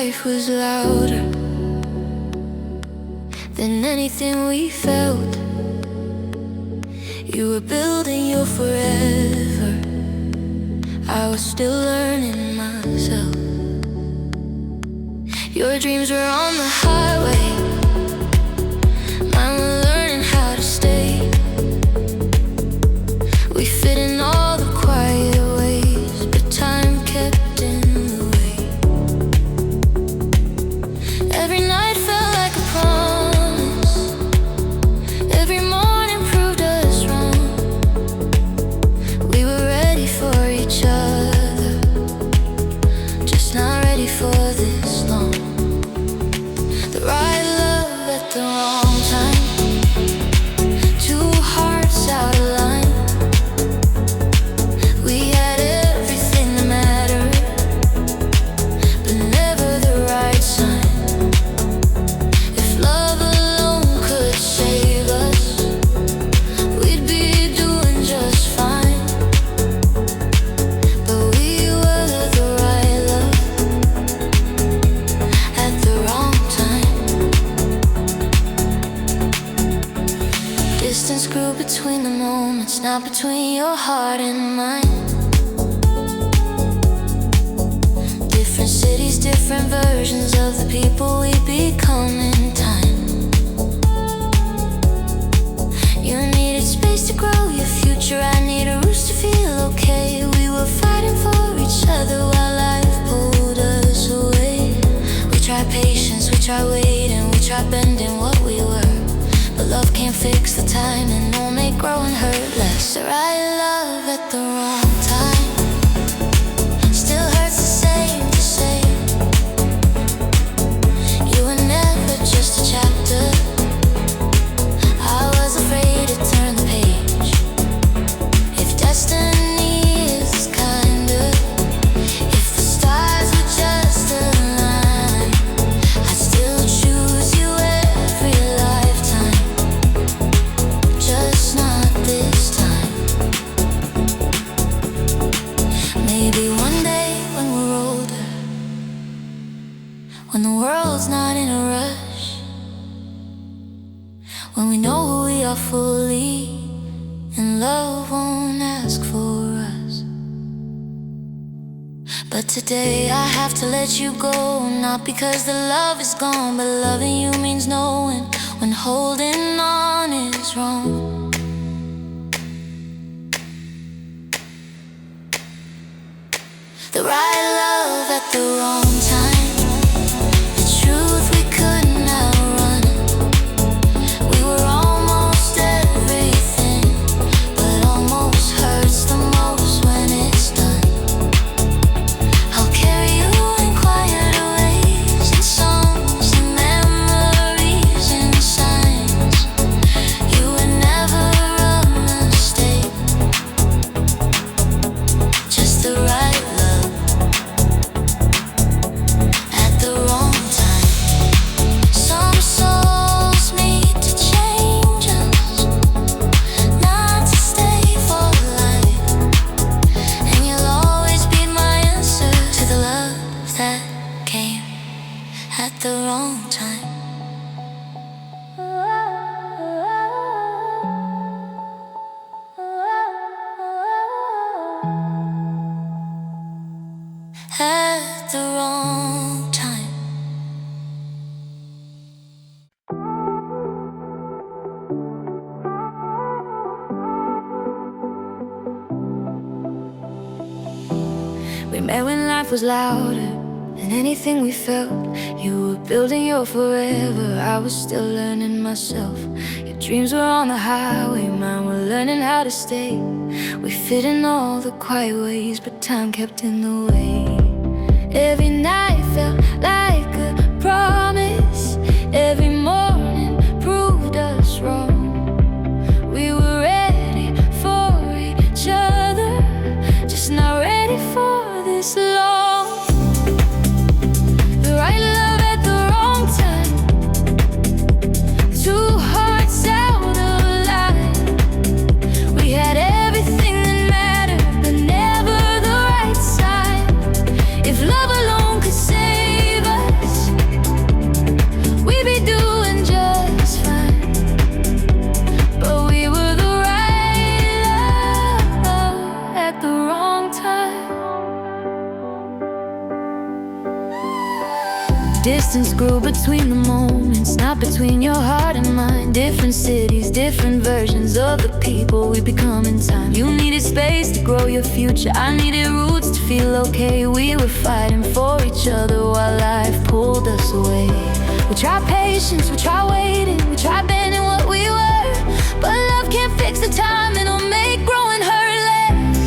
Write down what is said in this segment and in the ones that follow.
life was louder than anything we felt. You were building your forever, I was still learning myself. Your dreams were on the highway, mine were learning how to stay. We fit in all the quiet ways, but time kept in the way. Every night felt like a promise, every morning proved us wrong. We were ready for each other, just not ready for this long. The right love at the wrong time, two hearts out of line. We had everything that mattered, but never the right sign. If love alone could save us, we'd be doing just fine. But we were the right love at the wrong time. Distance grew between the moments, not between your heart and mine. Different cities, different versions of the people we become in time. You needed space to grow your future, I need a roost to feel okay. We were fighting for each other while life pulled us away. We tried patience, we tried waiting, we tried bending what we were. But love can't fix the time and only grow and hurt less. The right love at the wrong time still hurts the same to say. You were never just a chapter, I was afraid to turn the page. If destiny is this kind of, if the stars would just align, I'd still choose you every lifetime, just not this time. Maybe one day when we're older, when the world's not in a rush, when we know who we are fully, and love won't ask for us. But today I have to let you go, not because the love is gone, but loving you means knowing when holding on is wrong. The right love at the wrong time, the truth we couldn't outrun. We were almost everything, but almost hurts the most when it's done. I'll carry you in quieter ways, in songs and memories and signs. You were never a mistake, just the right love at the wrong time. Some souls need to change us, not to stay for life. And you'll always be my answer to the love that came at the wrong time. At the wrong time. We met when life was louder than anything we felt. You were building your forever, I was still learning myself. Your dreams were on the highway, mine were learning how to stay. We fit in all the quiet ways, but time kept in the way. Every night felt like a promise, every morning proved us wrong. We were ready for each other, just not ready for this long. The right love at the wrong time, two hearts out of line. We had everything that mattered, but never the right side. If love alone Distance grew between the moments, not between your heart and mine. Different cities, different versions of the people we become in time. You needed space to grow your future, I needed roots to feel okay. We were fighting for each other while life pulled us away. We tried patience, we tried waiting, we tried bending what we were. But love can't fix the time, it'll make growing hurt less.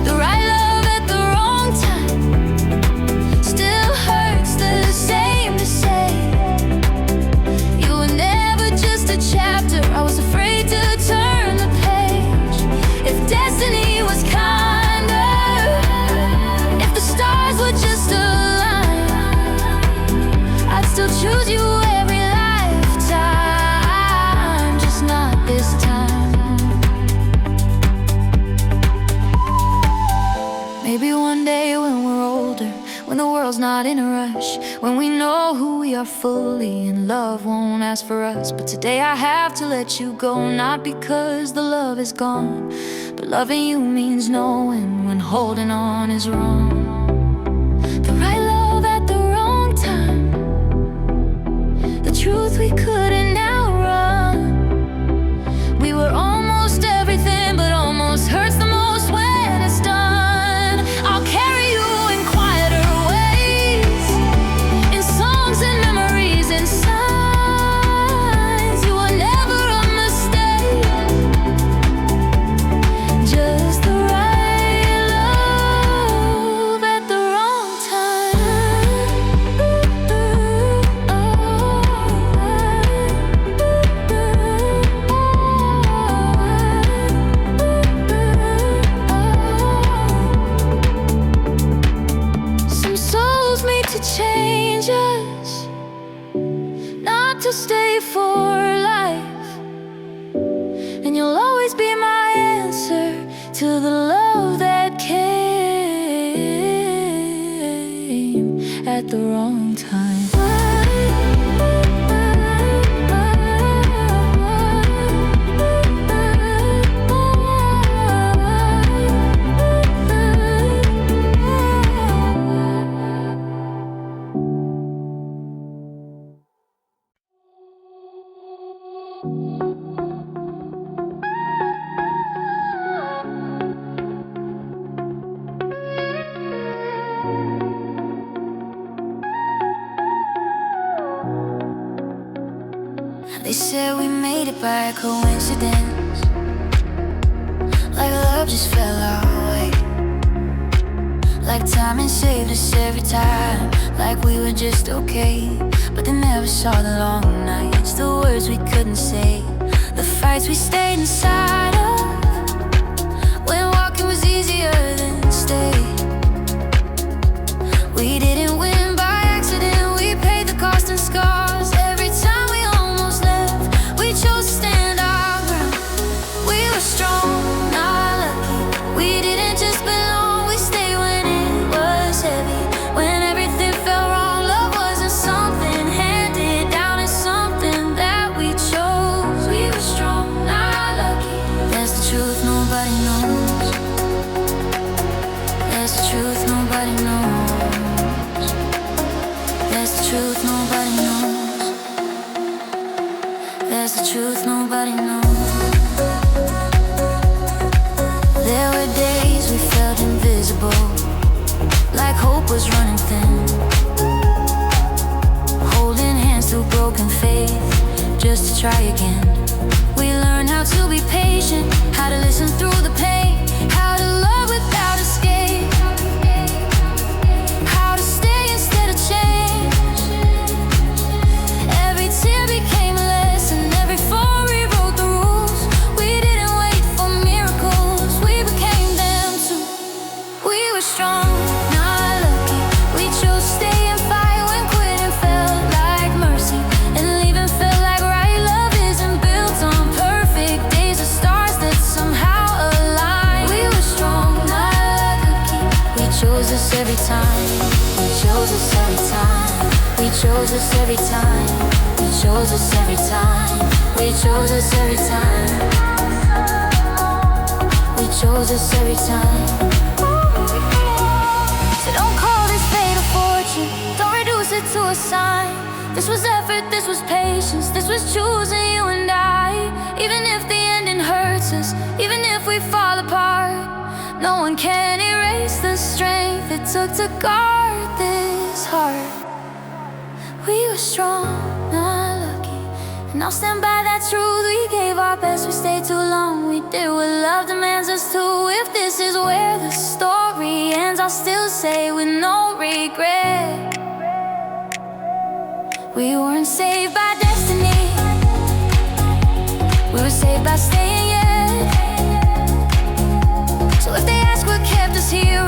The right love at the wrong time still hurts the same to say. You were never just a chapter, I was afraid to turn the page. If destiny was kinder, if the stars were just aligned, I'd still choose you every lifetime, just not this time. Maybe one day when we're older, when the world's not in a rush, when we know who we are fully and love won't ask for us. But today I have to let you go, not because the love is gone, but loving you means knowing when holding on is wrong. The right love at the wrong time, the truth we couldn't outrun. We were almost everything, but almost hurts the most when it's done. I'll carry you in quieter ways, in songs and memories and signs. You were never a mistake, just the right love at the wrong time. Some souls made to change us, not to stay for life. And you'll always be my answer to the love that came at the wrong time. They said we made it by coincidence, like love just fell our way, like timing saved us every time, like we were just okay. But they never saw the long nights, the words we couldn't say, the fights we stayed inside of, when walking was easier than stay. We didn't win by accident, we paid the cost and scars. Every time we almost left, we chose to stand our ground. We were strong, not lucky. We didn't just belong, we stayed when it was heavy. When everything felt wrong, love wasn't something handed down, it's something that we chose. We were strong, not lucky. That's the truth, nobody knows. That's the truth, nobody knows. That's the truth, nobody knows. That's the truth, nobody knows. There were days we felt invisible, like hope was running thin, holding hands through broken faith, just to try again. We learned how to be patient, how to listen through the pain, how to love without escape, how to stay instead of change. Every tear became a lesson, every fall rewrote the rules. We didn't wait for miracles, we became them too. We were strong, not lucky. We chose to stay and fight when quitting felt like mercy, and leaving felt like right. Love isn't built on perfect days or stars that somehow align. We were strong, not lucky. We chose this every time. We chose this every time. We chose this every time. We chose this every time. We chose this every time. We chose this every time. So don't call this fate or fortune, don't reduce it to a sign. This was effort, this was patience, this was choosing you and I. Even if the ending hurts us, even if we fall apart, no one can erase the strength it took to guard this heart. We were strong, not lucky, and I'll stand by that truth. We gave our best, we stayed too long. We did what love demands us to. If this is where the story ends, I'll still say with no regret, we weren't saved by destiny, we were saved by staying yet. So if they ask what kept us here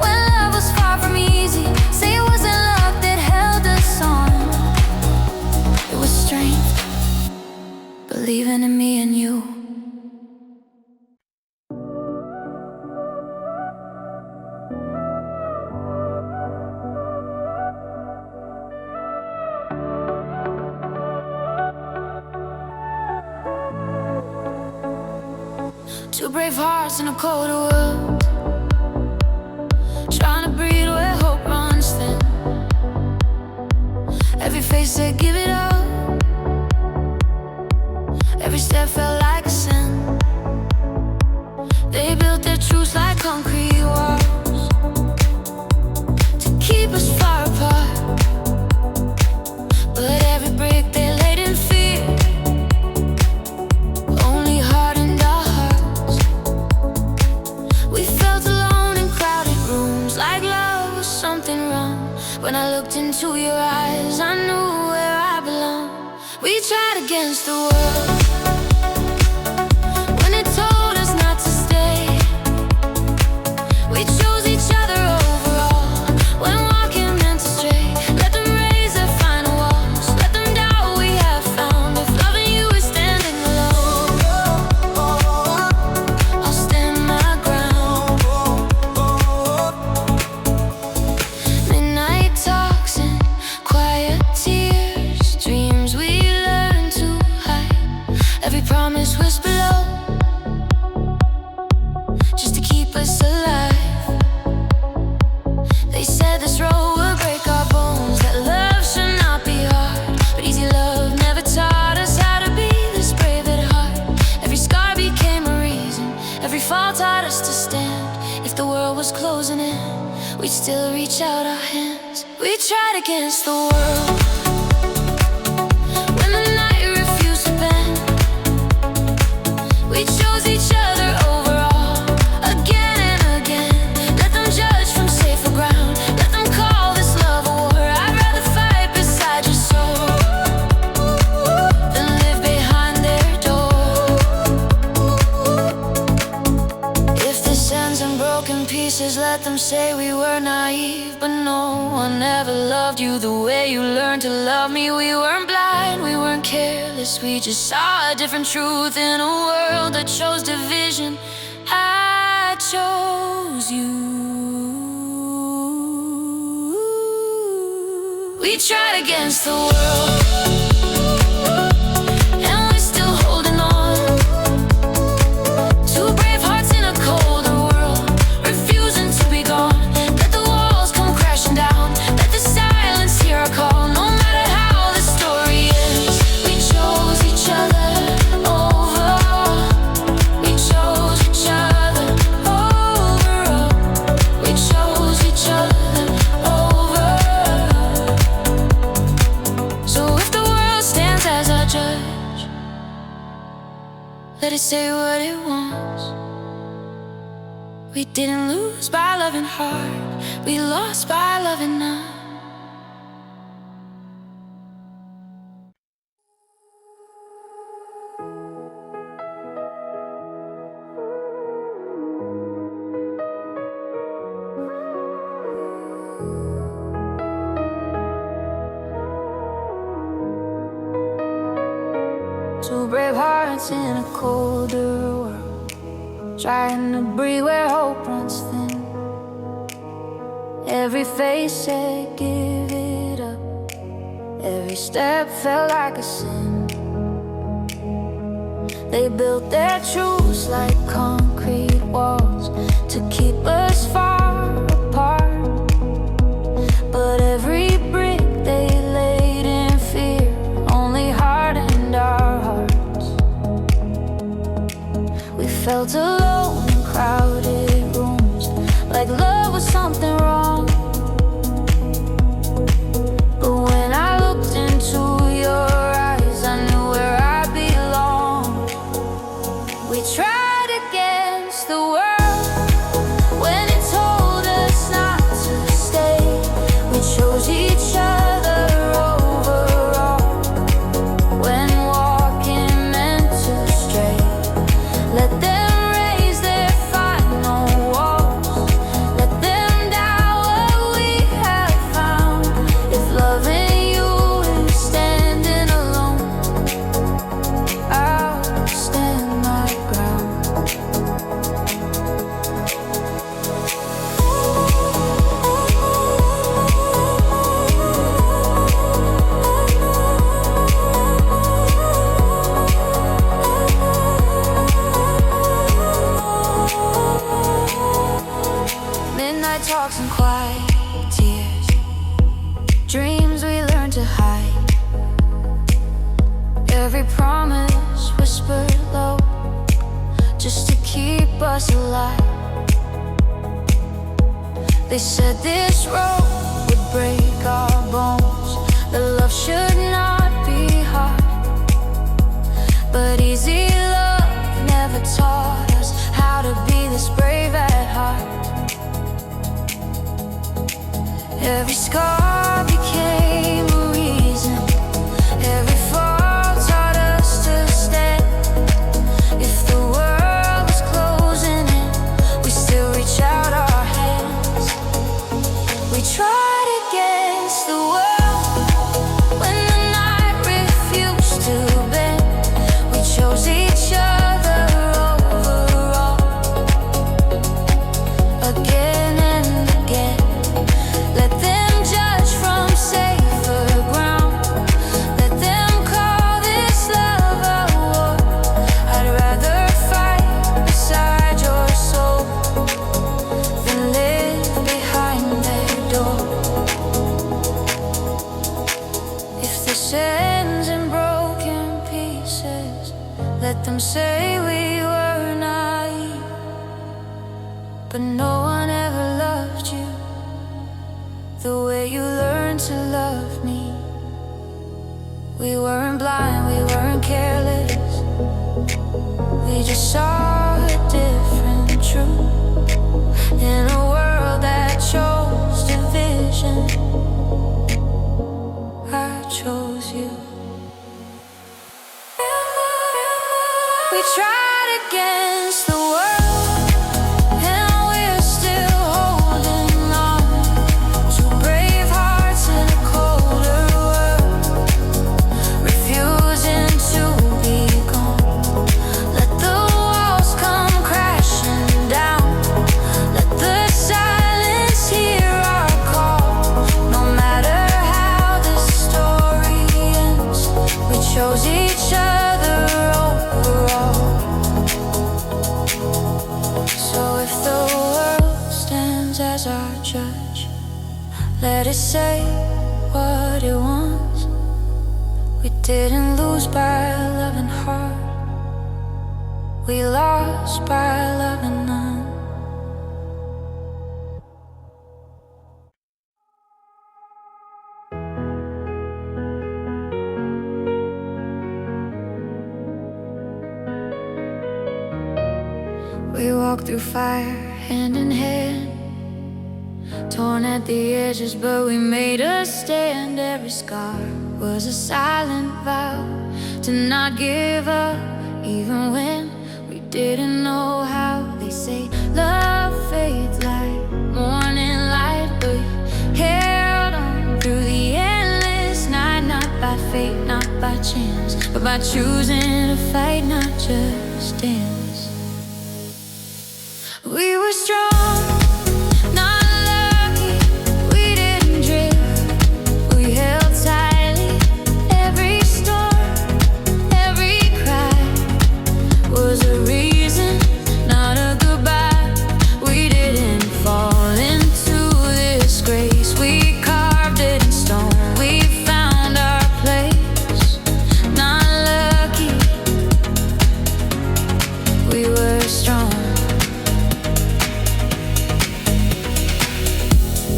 when love was far from easy, say it wasn't luck that held us on. It was strength, believing in me and you. Two brave hearts in a colder world, trying to breathe where hope runs thin. Every face said give it up, every step felt like a sin. They built their truths like concrete walls to keep us far apart, but every brick they laid in fear only hardened our hearts. We felt alone in crowded rooms, like love was something wrong. When I looked into your eyes, I knew where I belonged. We tried against the world when it told us not to stay. We chose each other overall when walking meant to stray. Let them raise their final walls, let them doubt we have found. If loving you is standing alone, I'll stand my ground. Midnight talks and quiet tears, dreams we learned to hide. Every promise whispered low, just to keep us alive. They said this road would break our bones, that love should not be hard, but easy love never taught us how to be this brave at heart. Every scar became a reason, every fall taught us to stand. If the world was closing in, we'd still reach out our hands. We tried against the world when the night refused to bend. We chose each other overall, again and again. Let them judge from safer ground, let them call this love a war. I'd rather fight beside your soul than live behind their door. If this ends in broken pieces, let them say we were naive, but no one ever loved you the way you learned to love me. We weren't blind, we weren't careless, we just saw a different truth in a world that chose division. I chose you. We tried against the world, and we're still holding on. Two brave hearts in a colder world, refusing to be gone. Let the walls come crashing down, let the silence hear our call. No matter how the story ends, we chose each other overall. We chose each other overall. We chose each other overall. So if the world stands as our judge, let it say what it wants. We didn't lose by loving hard, we lost by loving none. Two brave hearts in a colder world, trying to breathe where hope runs thin. Every face said give it up, every step felt like a sin. They built their truths like concrete walls to keep us far apart, but every brick they They said this road would break our bones, that love should not be hard. But easy love never taught us how to be this brave at heart. Every scar became a reason, every fall taught us to stand. If the world was closing in, we still reach out our hands. We tried against the world when the night refused to bend. We chose each other overall, again and again. Let them judge from safer ground, let them call this love a war. I'd rather fight beside your soul than live behind their door. If this ends in broken pieces, let them say we were naive, but no one ever loved you the way you learned to love me. We weren't blind, we weren't careless, we just saw a different truth in a world that chose division. I chose you. We tried against the world, and we're still holding on. Two brave hearts in a colder world, refusing to be gone. Let the walls come crashing down, let the silence hear our call. No matter how this story ends, we chose each other overall. So if the world stands as our judge, let it say what it wants. We didn't lose by loving hard, we lost by loving none. We walked through fire hand in hand, torn at the edges, but we made a stand. Every scar was a silent vow to not give up, even when we didn't know how. They say love fades like morning light, but we held on through the endless night. Not by fate, not by chance, but by choosing to fight, not just dance. We were strong, not lucky, we didn't drift, we held tightly. Every storm, every cry was a reason, not a goodbye. We didn't fall into this grace, we carved it in stone. We found our place, not lucky, we were strong.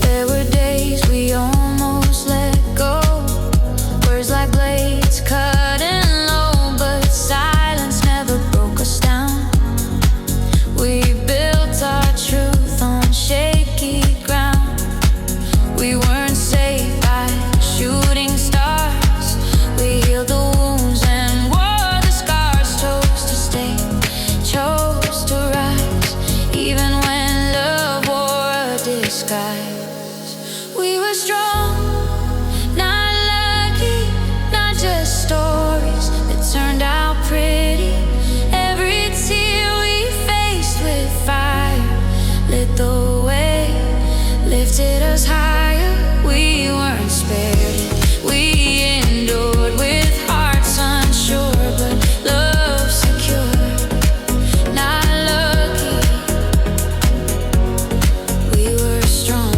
There were days we almost let go, words like blades cutting low, but silence never broke us down. We built our truth on shaky ground. We weren't saved by shooting stars, we healed the wounds and wore the scars. Chose to stay, chose to rise, even when love wore a disguise. We were strong, not lucky, not just stories that turned out pretty. Every tear we faced with fire lit the way, lifted us higher. We weren't spared, we endured with hearts unsure, but love secure. Not lucky, we were strong.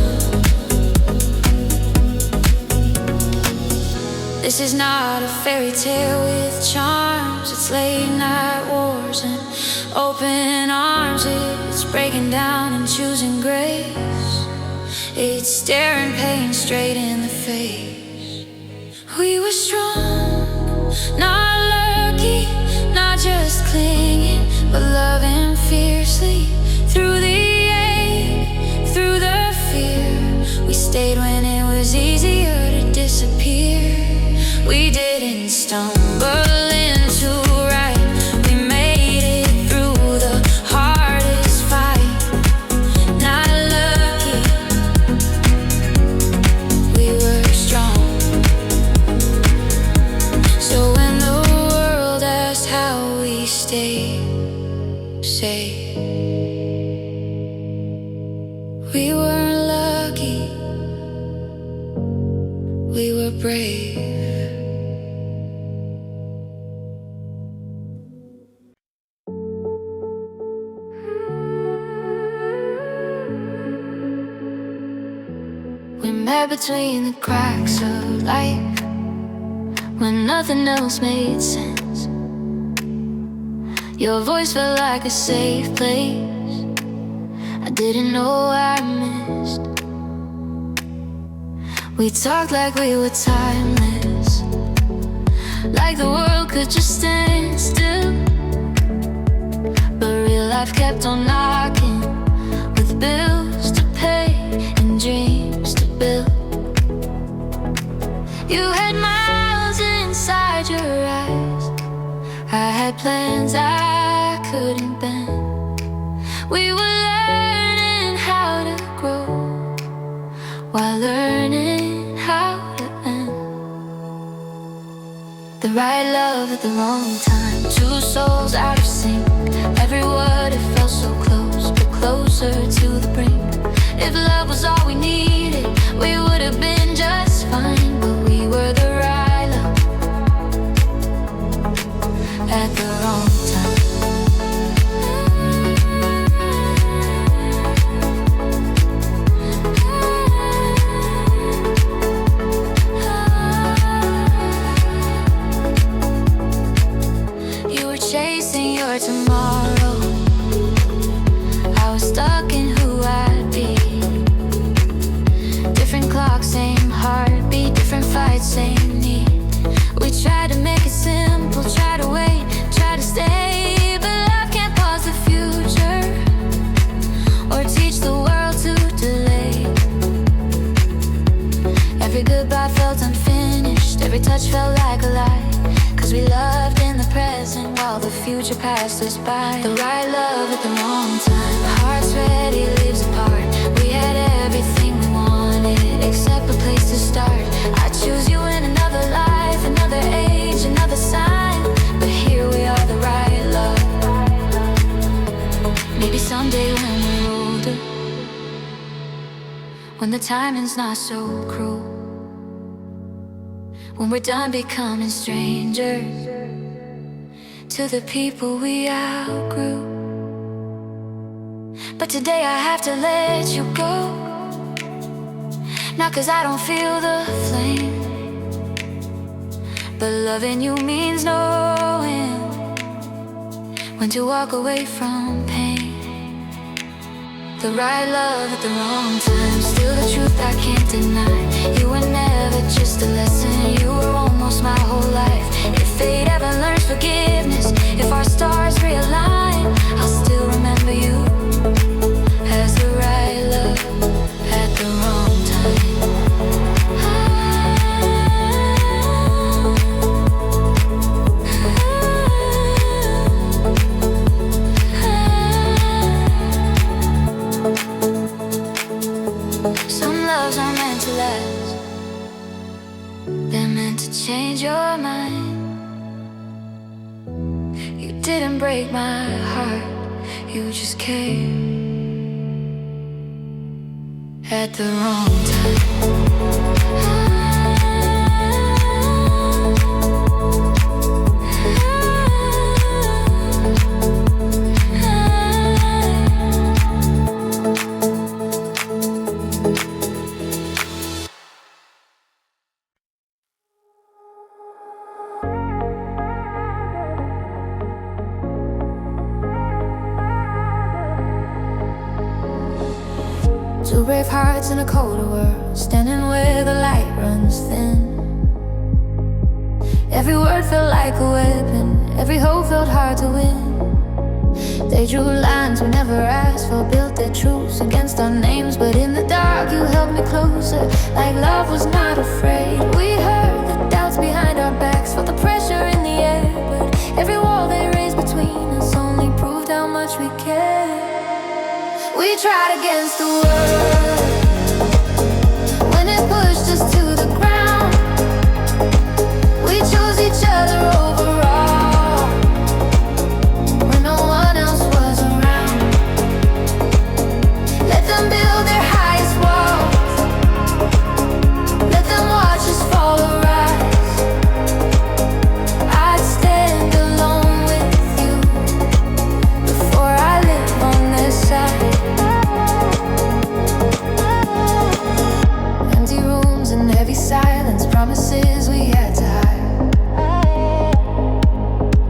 This is not a fairy tale with charms, it's late night wars and open arms. It's breaking down and choosing grace. It's staring pain straight in the face. We were strong, not lucky, not just clinging, but loving fiercely. Through the ache, through the fear, we stayed when it was easier to disappear. We didn't stumble into right, we made it through the hardest fight. Not lucky, we were strong. So when the world asked how we stayed, say we weren't lucky, we were brave. We met between the cracks of life, when nothing else made sense. Your voice felt like a safe place I didn't know I missed. We talked like we were timeless, like the world could just stand still. But real life kept on knocking, with bills to pay and dreams to build. You had miles inside your eyes, I had plans I couldn't bend. We were learning how to grow, while learning how to end. The right love at the wrong time, two souls out of sync. Every word, it felt so close, but closer to the brink. If love was all we needed, we would have been just fine. But we were the right love at the wrong time. You were chasing your tomorrow, I was stuck in who I'd be. Different clock, same heartbeat, different fight, same need. We tried to make it simple, try to wait, try to stay. But love can't pause the future, or teach the world to delay. Every goodbye felt unfinished, every touch felt like a lie. Cause we loved in the present while the future passed us by. The right love at the wrong time, hearts ready, lives apart. We had everything we wanted, except a place to start. I choose you in another life, another age, another sign. But here we are, the right love. Maybe someday when we're older, when the timing's not so cruel, when we're done becoming strangers to the people we outgrew. But today I have to let you go, not cause I don't feel the flame, but loving you means knowing when to walk away from pain. The right love at the wrong time, still the truth I can't deny. You were never just a lesson, you were almost my whole life. If fate ever learns forgiveness, if our stars realign, I'll still remember you as the right love at the wrong time. Some loves are meant to last, they're meant to change your mind. You didn't break my heart, you just came at the wrong time. brave hearts in a colder world, standing where the light runs thin. Every word felt like a weapon, every hope felt hard to win. They drew lines we never asked for, built their truths against our names. But in the dark you held me closer, like love was not afraid. We heard the doubts behind our backs, felt the pressure in the air. But every wall they raised between us only proved how much we cared. We tried against the world when it pushed us to the ground. We chose each other overall when no one else was around. Let them build their highest walls, let them watch us fall or rise. I'd stand alone with you before I live on this side. Empty rooms and heavy silence, promises we had to hide.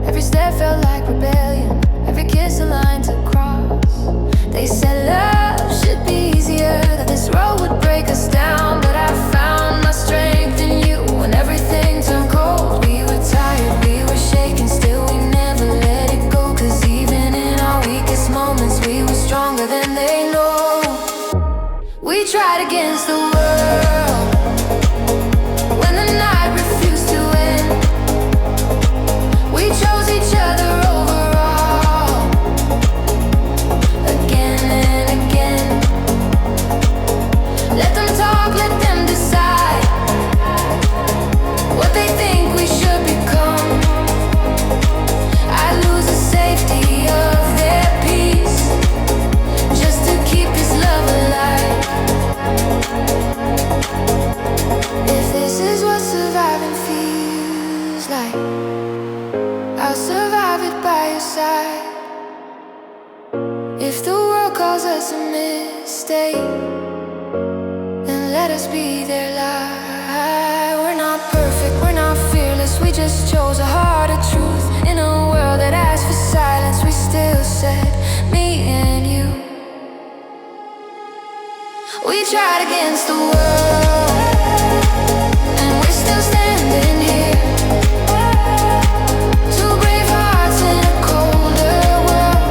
Every step felt like rebellion, every kiss a line to cross. They said love should be easier, that this road would break us down. But I found my strength in you when everything turned cold. We were tired, we were shaking, still we never let it go. Cause even in our weakest moments we were stronger than they know. We tried against the world when the night refused to end. We chose each other overall, again and again. Let them talk, let them decide what they think we should become. I lose the safety of their peace just to keep this love alive. If this is what surviving feels like, I'll survive it by your side. If the world calls us a mistake, then let us be their lie. We're not perfect, we're not fearless, we just chose a harder truth. In a world that asked for silence, we still said, me and you. We tried against the world, and we're still standing here. Two brave hearts in a colder world,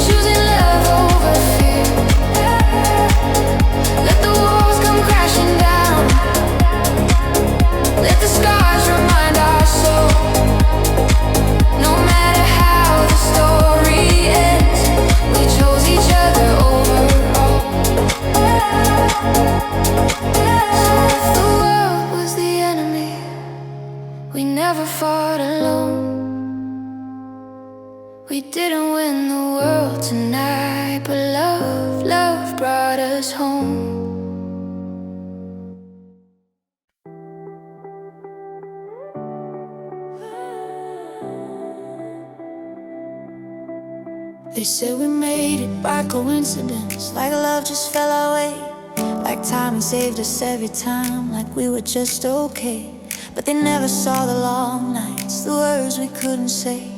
choosing love over fear. Let the walls come crashing down, let the scars remind our soul. No matter how the story ends, we chose each other overall. So if the world was the enemy, we never fought alone. We didn't win the world tonight, but love brought us home. They said we made it by coincidence, like love just fell our way, like timing saved us every time, like we were just okay. But they never saw the long nights, the words we couldn't say,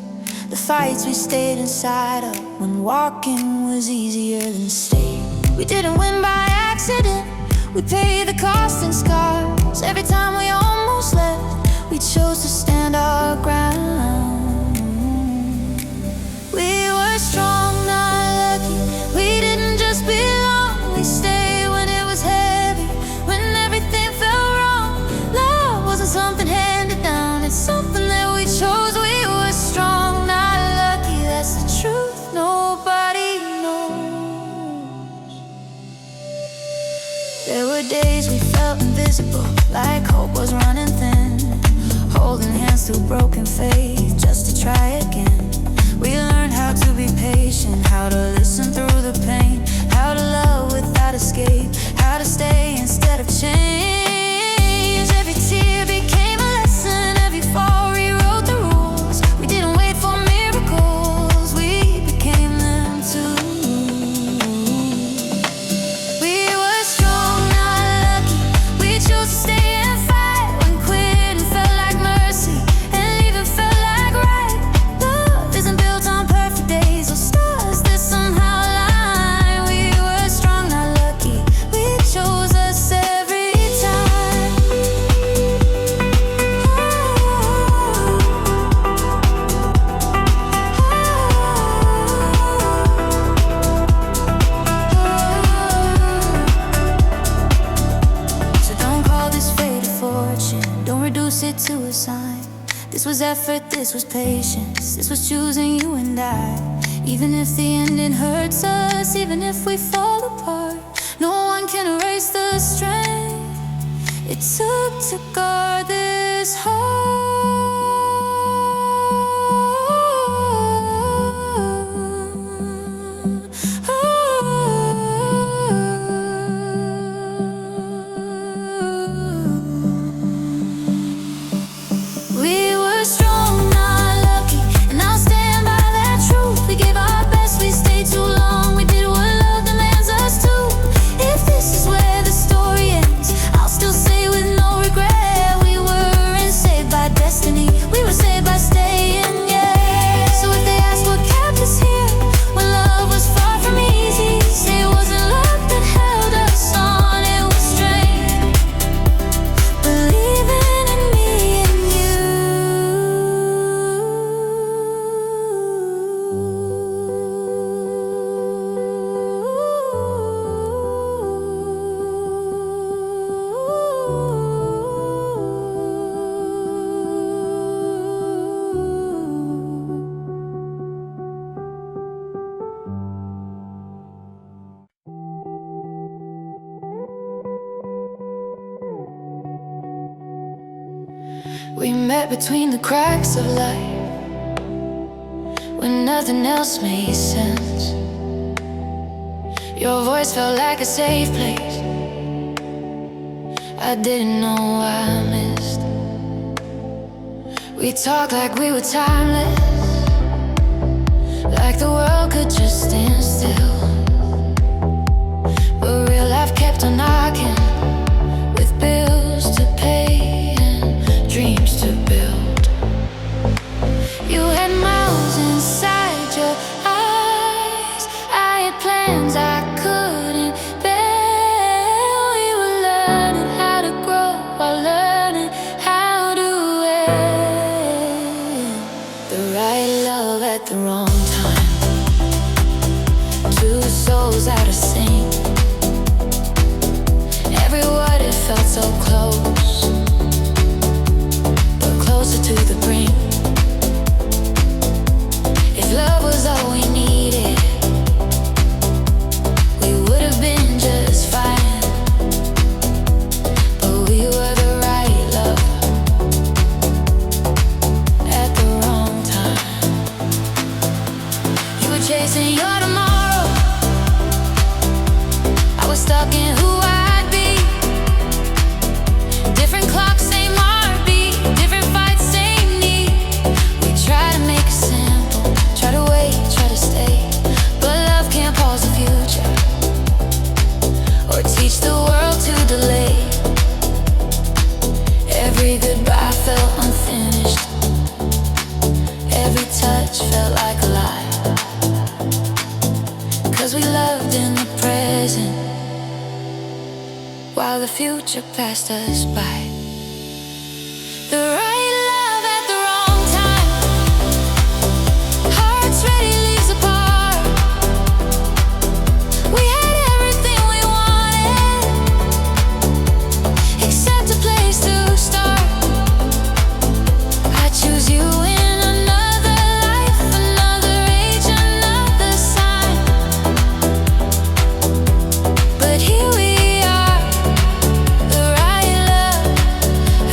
the fights we stayed inside of when walking was easier than staying. We didn't win by accident, we paid the cost in scars. Every time we almost left, we chose to stand our ground. We were strong, not lucky, we didn't just belong. We stayed when it was heavy, when everything felt wrong. Love wasn't something handed down, it's something that we chose. We were strong, not lucky, that's the truth, nobody knows. There were days we felt invisible, like hope was running thin, holding hands through broken faith just to try again. We learned how to be patient, how to listen through the pain, how to love without escape, how to stay instead of change. Every tear became a lesson, every fall rewrote the rules. We didn't wait for miracles, we became them too. We were strong, not lucky, we chose to stay and fight when quitting felt like mercy and leaving felt like right. Love isn't built on perfect days or stars that somehow align. We were strong, not lucky, closer to a sign. This was effort, this was patience, this was choosing you and I. Even if the ending hurts us, even if we fall apart, no one can erase the strength it took to guard this heart. We were strong, not lucky, and I'll stand by that truth. We gave our best, we stayed too long, we did what love demands us to. If this is where the story ends, I'll still say with no regret, we weren't saved by destiny, we were saved by staying, yeah. So if they ask what kept us here, when love was far from easy, say it wasn't luck that held us on, it was strength, believing in me and you. We met between the cracks of life, when nothing else made sense. Your voice felt like a safe place I didn't know I missed. We talked like we were timeless, like the world could just stand still. But real life kept on knocking, with bills to pay and dreams to build. You had miles inside your eyes, I had plans I couldn't bear. We were learning how to grow while learning how to end. The right love at the wrong time, two souls out of sync. Every word, it felt so close, but closer to the brink. If love was all we needed, we would have been just fine. But we were the right love at the wrong time. You were chasing your tomorrow, I was stuck in who I'd be. Different clocks, same heartbeat, different fights, same need. We try to make it simple, try to wait, try to stay, but love can't pause the future or teach the world to delay. Every goodbye felt unfinished, every touch felt like a lie. 'Cause we loved in the present while the future passed us by. The right love at the wrong time, hearts ready, leaves apart. We had everything we wanted, except a place to start. I choose you in another life, another age, another sign. But here we are, the right love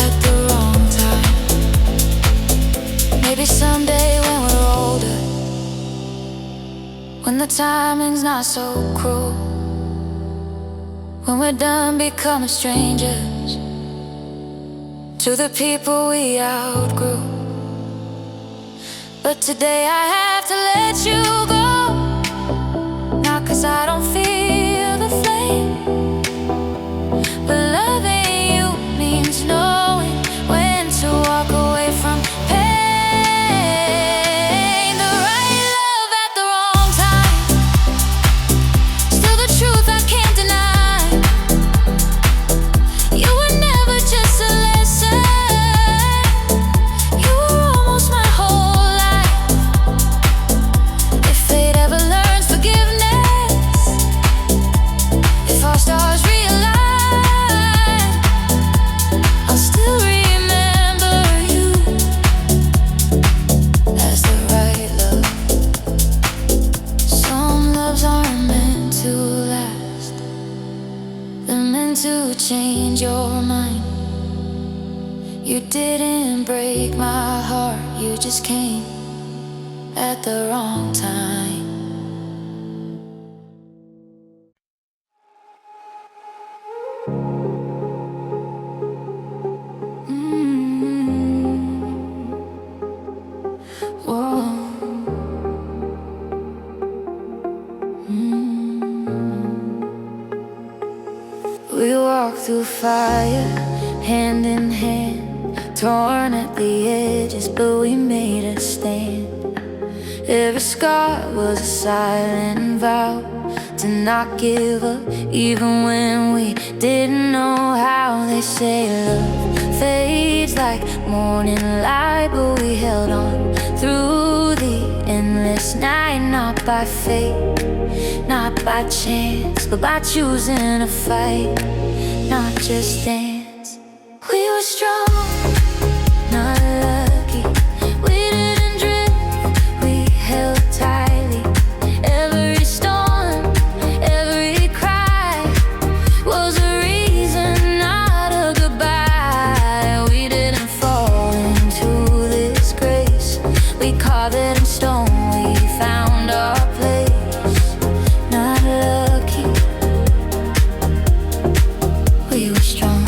at the wrong time. Maybe someday when we're older, when the timing's not so cruel, when we're done becoming strangers to the people we outgrew. But today I have to let you go, not 'cause I don't feel the flame, but loving you means knowing when to walk away from pain. The right love at the wrong time, still the truth I can't deny. You were never just a lesson, you were almost my whole life. If fate ever learns forgiveness, change your mind. You didn't break my heart, you just came at the wrong time. We walk through fire, hand in hand, torn at the edges, but we made a stand. Every scar was a silent vow to not give up, even when we didn't know how. They say love fades like morning light, but we held on through the endless night. Not by fate, not by chance, but by choosing to fight, not just dance. We were strong, not lucky. We didn't drift, we held tightly. Every storm, every cry was a reason, not a goodbye. We didn't fall into this grace, we carved it in stone. We found our place, not lucky. We were strong.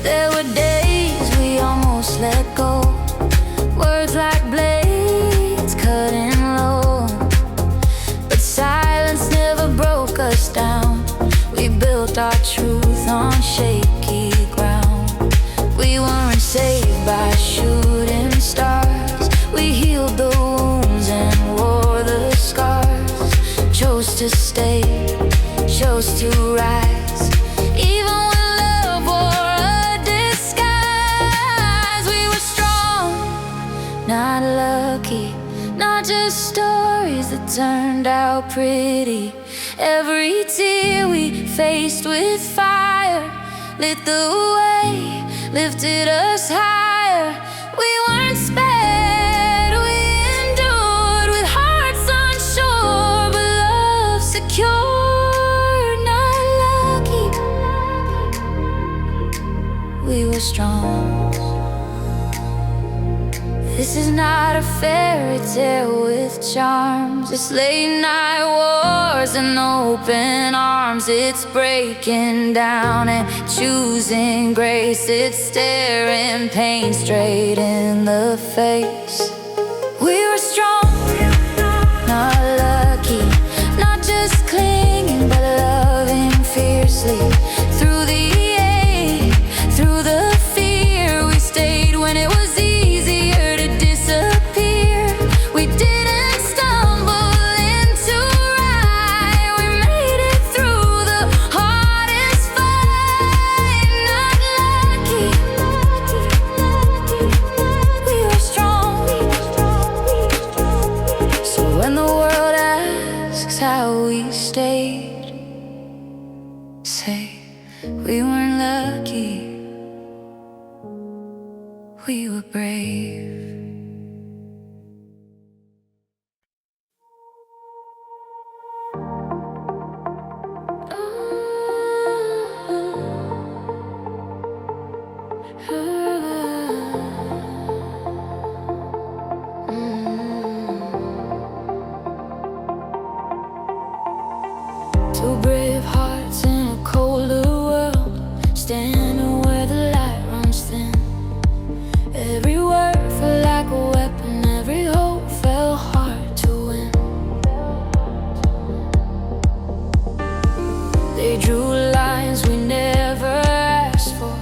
There were days we almost let go, words like blades cutting low, but silence never broke us down. We built our truth on shaky ground. We weren't saved by shooting stars, we healed the wounds and wore the scars. Chose to stay, chose to rise, even when love wore a disguise. We were strong, not lucky, not just stories that turned out pretty. Every tear we faced with fire lit the way, lifted us higher. We weren't spared, we endured with hearts unsure, but love secure. Not lucky, we were strong. This is not a fairy tale with charms. It's late night wars and open arms. It's breaking down and choosing grace. It's staring pain straight in the face. We were strong, not lucky, not just clinging, but loving fiercely. Through the ache, through the fear, we stayed when it was easier to disappear. We didn't stumble into right, we made it through the hardest fight. Not lucky, we were strong. So when the world asks how we stayed, say we weren't lucky, we were brave. Two brave hearts in a colder world, standing where the light runs thin. Every word felt like a weapon, every hope felt hard to win. They drew lines we never asked for,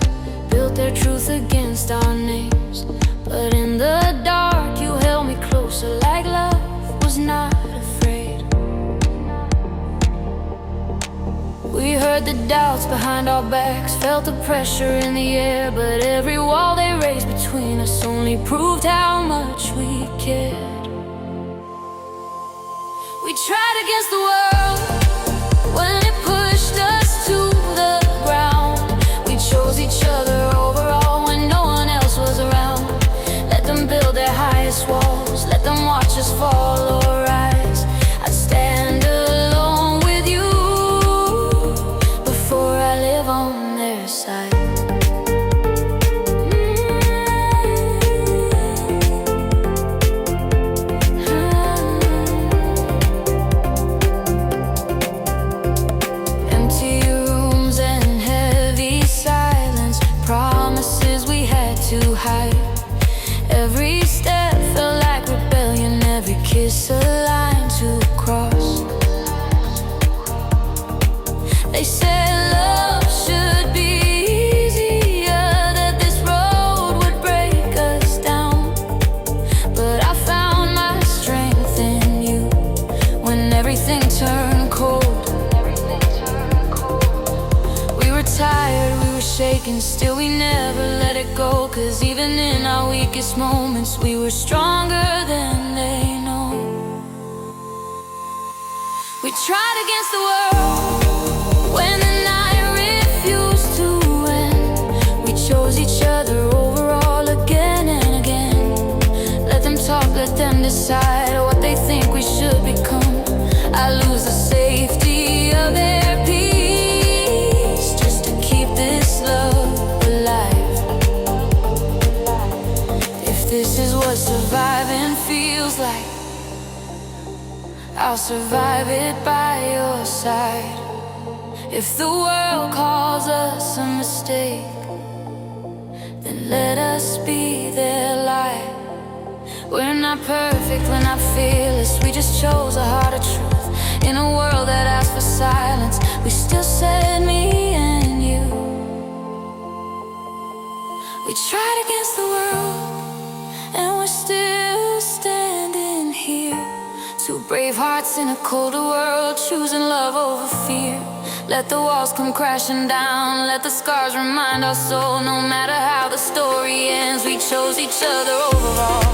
built their truth against our names. But in the dark you held me closer, like love was not afraid. We heard the doubts behind our backs, felt the pressure in the air, but every wall they raised between us only proved how much we cared. We tried against the world when it pushed us to the ground. We chose each other overall when no one else was around. Let them build their highest walls, let them watch us fall or rise. I'd stand alone with you. their side. Empty rooms and heavy silence, promises we had to hide. Every step felt like rebellion, every kiss a line to cross. They said love should be easier, that this road would break us down. But I found my strength in you when everything turned cold. We were tired, we were shaken, still we never let it go. 'Cause even in our weakest moments, we were stronger than they know. We tried against the world when the night refused to end. We chose each other over all again and again. Let them talk, let them decide what they think we should become. I lose the safety of their peace just to keep this love alive. If this is what surviving feels like, I'll survive it by your side. If the world calls us a mistake, then let us be their light. We're not perfect, we're not fearless, we just chose a harder truth. In a world that asks for silence, we still said me and you. We tried against the world, and we're still standing here. Two brave hearts in a colder world, choosing love over fear. Let the walls come crashing down, let the scars remind our soul. No matter how the story ends, we chose each other overall.